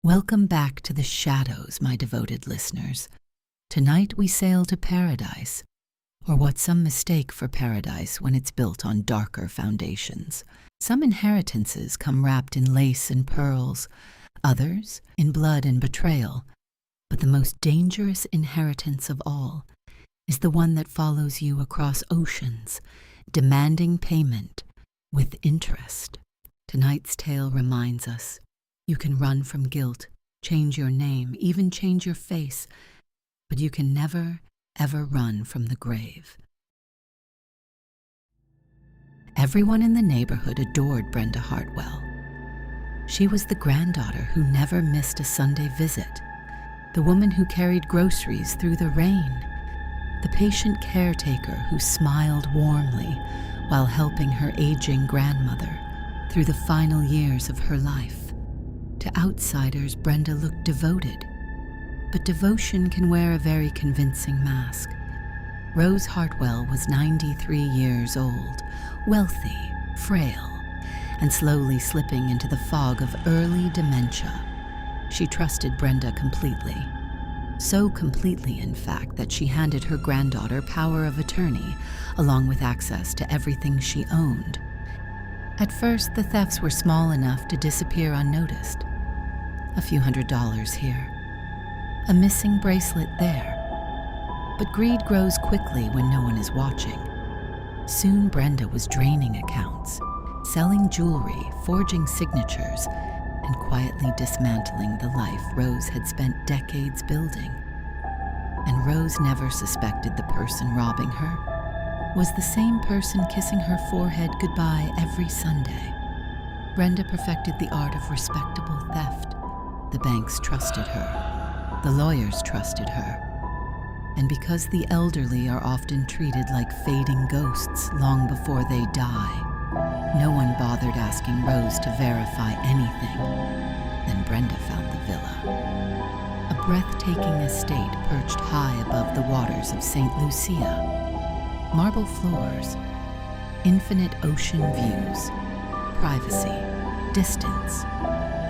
Welcome back to the shadows, my devoted listeners. Tonight we sail to paradise, or what some mistake for paradise when it's built on darker foundations. Some inheritances come wrapped in lace and pearls, others in blood and betrayal. But the most dangerous inheritance of all is the one that follows you across oceans, demanding payment with interest. Tonight's tale reminds us you can run from guilt, change your name, even change your face, but you can never, ever run from the grave. Everyone in the neighborhood adored Brenda Hartwell. She was the granddaughter who never missed a Sunday visit, the woman who carried groceries through the rain, the patient caretaker who smiled warmly while helping her aging grandmother through the final years of her life. To outsiders, Brenda looked devoted, but devotion can wear a very convincing mask. Rose Hartwell was 93 years old, wealthy, frail, and slowly slipping into the fog of early dementia. She trusted Brenda completely. So completely, in fact, that she handed her granddaughter power of attorney, along with access to everything she owned. At first, the thefts were small enough to disappear unnoticed. A few $100s here, a missing bracelet there. But greed grows quickly when no one is watching. Soon Brenda was draining accounts, selling jewelry, forging signatures, and quietly dismantling the life Rose had spent decades building. And Rose never suspected the person robbing her was the same person kissing her forehead goodbye every Sunday. Brenda perfected the art of respectable theft. The banks trusted her. The lawyers trusted her. And because the elderly are often treated like fading ghosts long before they die, no one bothered asking Rose to verify anything. Then Brenda found the villa. A breathtaking estate perched high above the waters of St. Lucia. Marble floors, infinite ocean views, privacy, distance,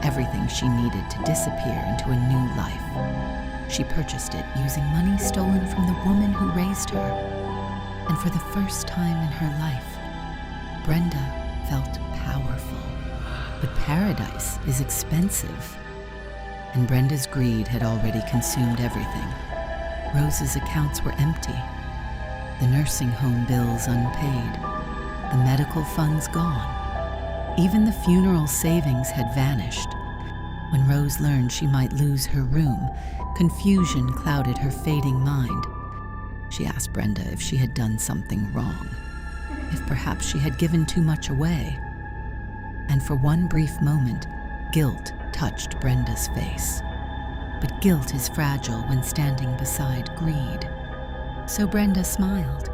everything she needed to disappear into a new life. She purchased it using money stolen from the woman who raised her. And for the first time in her life, Brenda felt powerful. But paradise is expensive. And Brenda's greed had already consumed everything. Rose's accounts were empty. The nursing home bills unpaid. The medical funds gone. Even the funeral savings had vanished. When Rose learned she might lose her room, confusion clouded her fading mind. She asked Brenda if she had done something wrong, if perhaps she had given too much away. And for one brief moment, guilt touched Brenda's face. But guilt is fragile when standing beside greed. So Brenda smiled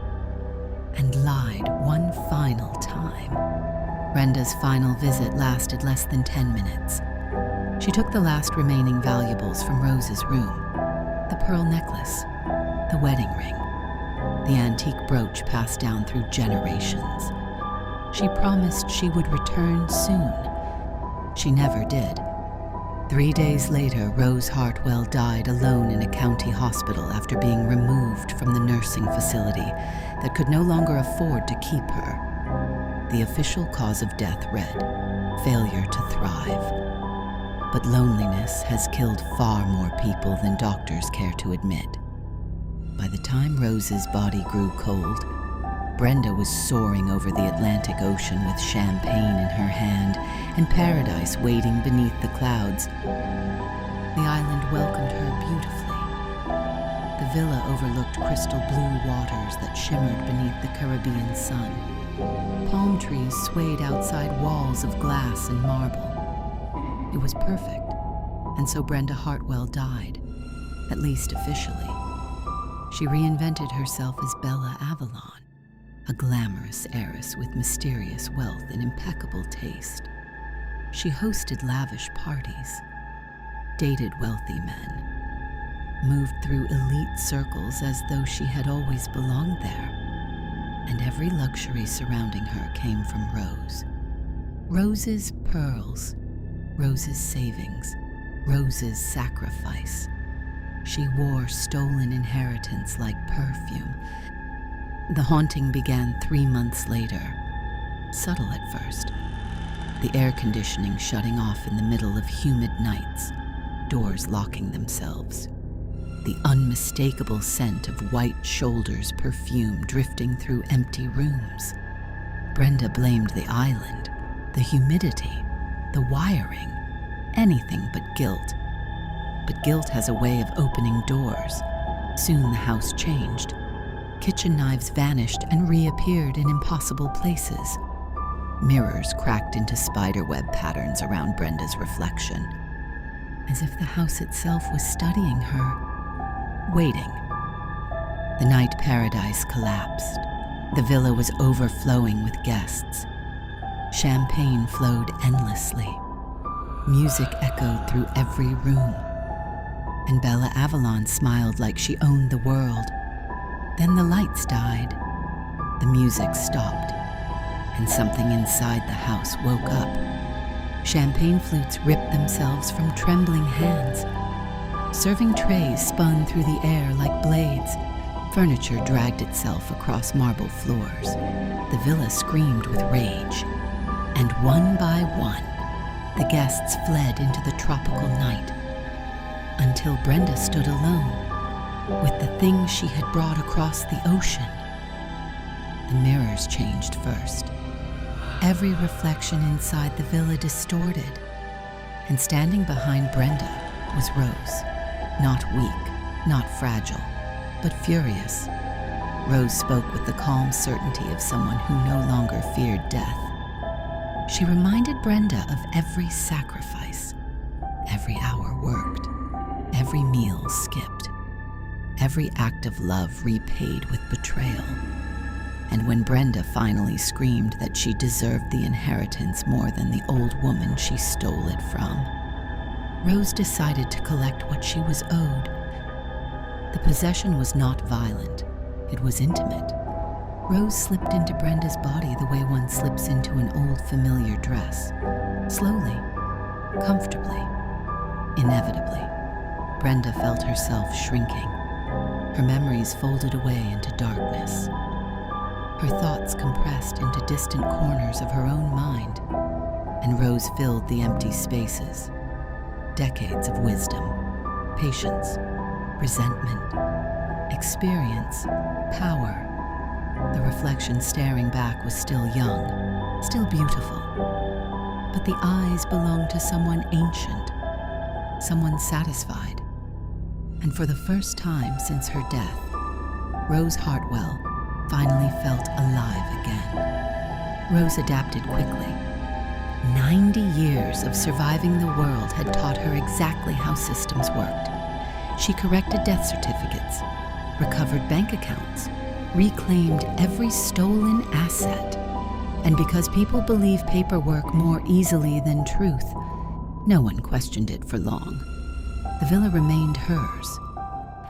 and lied one final time. Brenda's final visit lasted less than 10 minutes. She took the last remaining valuables from Rose's room: the pearl necklace, the wedding ring, the antique brooch passed down through generations. She promised she would return soon. She never did. 3 days later, Rose Hartwell died alone in a county hospital after being removed from the nursing facility that could no longer afford to keep her. The official cause of death read, failure to thrive. But loneliness has killed far more people than doctors care to admit. By the time Rose's body grew cold, Brenda was soaring over the Atlantic Ocean with champagne in her hand and paradise waiting beneath the clouds. The island welcomed her beautifully. The villa overlooked crystal blue waters that shimmered beneath the Caribbean sun. Palm trees swayed outside walls of glass and marble. It was perfect, and so Brenda Hartwell died, at least officially. She reinvented herself as Bella Avalon, a glamorous heiress with mysterious wealth and impeccable taste. She hosted lavish parties, dated wealthy men, moved through elite circles as though she had always belonged there. And every luxury surrounding her came from Rose. Rose's pearls, Rose's savings, Rose's sacrifice. She wore stolen inheritance like perfume. The haunting began 3 months later, subtle at first. The air conditioning shutting off in the middle of humid nights, doors locking themselves. The unmistakable scent of white shoulders perfume drifting through empty rooms. Brenda blamed the island, the humidity, the wiring, anything but guilt. But guilt has a way of opening doors. Soon the house changed. Kitchen knives vanished and reappeared in impossible places. Mirrors cracked into spiderweb patterns around Brenda's reflection, as if the house itself was studying her, waiting. The night paradise collapsed. The villa was overflowing with guests. Champagne flowed endlessly. Music echoed through every room. And Bella Avalon smiled like she owned the world. Then the lights died. The music stopped. And something inside the house woke up. Champagne flutes ripped themselves from trembling hands. Serving trays spun through the air like blades. Furniture dragged itself across marble floors. The villa screamed with rage. And one by one, the guests fled into the tropical night, until Brenda stood alone with the things she had brought across the ocean. The mirrors changed first. Every reflection inside the villa distorted, and standing behind Brenda was Rose, not weak, not fragile, but furious. Rose spoke with the calm certainty of someone who no longer feared death. She reminded Brenda of every sacrifice, every hour worked, every meal skipped, every act of love repaid with betrayal. And when Brenda finally screamed that she deserved the inheritance more than the old woman she stole it from, Rose decided to collect what she was owed. The possession was not violent, it was intimate. Rose slipped into Brenda's body the way one slips into an old familiar dress. Slowly, comfortably, inevitably. Brenda felt herself shrinking. Her memories folded away into darkness. Her thoughts compressed into distant corners of her own mind, and Rose filled the empty spaces. Decades of wisdom, patience, resentment, experience, power. The reflection staring back was still young, still beautiful. But the eyes belonged to someone ancient, someone satisfied. And for the first time since her death, Rose Hartwell finally felt alive again. Rose adapted quickly. 90 years of surviving the world had taught her exactly how systems worked. She corrected death certificates, recovered bank accounts, reclaimed every stolen asset. And because people believe paperwork more easily than truth, no one questioned it for long. The villa remained hers,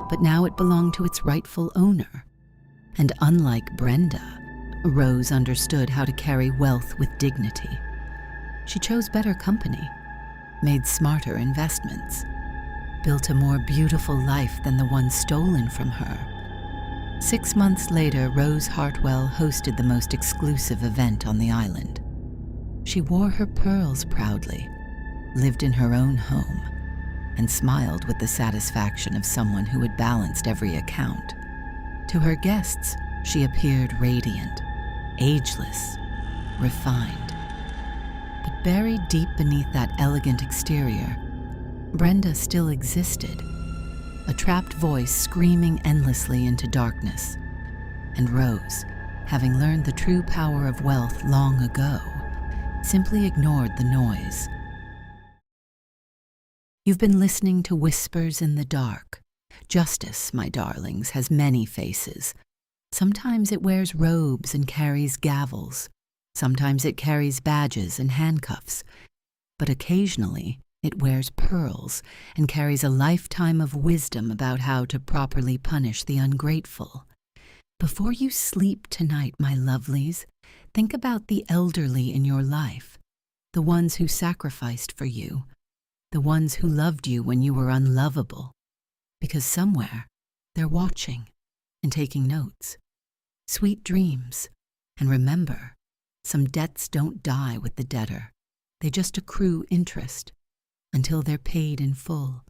but now it belonged to its rightful owner. And unlike Brenda, Rose understood how to carry wealth with dignity. She chose better company, made smarter investments, built a more beautiful life than the one stolen from her. 6 months later, Rose Hartwell hosted the most exclusive event on the island. She wore her pearls proudly, lived in her own home, and smiled with the satisfaction of someone who had balanced every account. To her guests, she appeared radiant, ageless, refined. But buried deep beneath that elegant exterior, Brenda still existed, a trapped voice screaming endlessly into darkness. And Rose, having learned the true power of wealth long ago, simply ignored the noise. You've been listening to Whispers in the Dark. Justice, my darlings, has many faces. Sometimes it wears robes and carries gavels. Sometimes it carries badges and handcuffs. But occasionally, it wears pearls and carries a lifetime of wisdom about how to properly punish the ungrateful. Before you sleep tonight, my lovelies, think about the elderly in your life, the ones who sacrificed for you, the ones who loved you when you were unlovable, because somewhere they're watching and taking notes. Sweet dreams, and remember, some debts don't die with the debtor. They just accrue interest until they're paid in full.